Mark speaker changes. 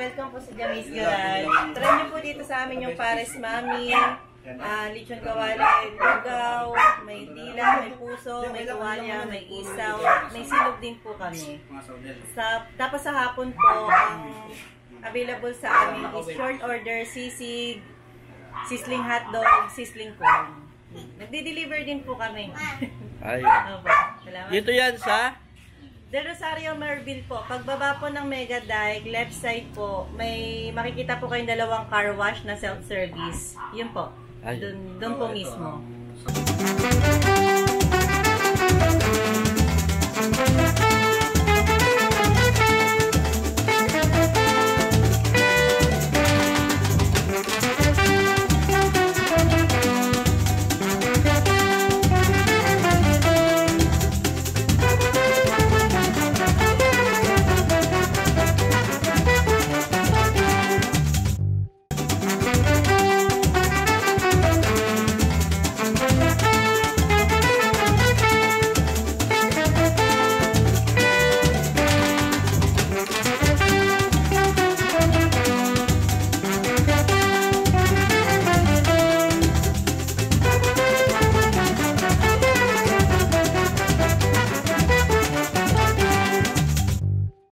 Speaker 1: welcome po sa Jamis Garage. Try nyo po dito sa amin yung Pares Mami, lechon kawali, lugaw, may dila, may puso, may tuwalya, may isaw, may silog din po kami. Tapos sa hapon po, ang available sa amin is short order, sisig, sisling hotdog, sisling corn. Nagdi-deliver din po kami.
Speaker 2: Ay.
Speaker 1: Salamat.
Speaker 2: Dito yan sa?
Speaker 1: Del Rosario, Merville po. Pagbaba po ng Mega Dike, left side po, may makikita po kayong dalawang car wash na self-service. Yun po. Doon po mismo.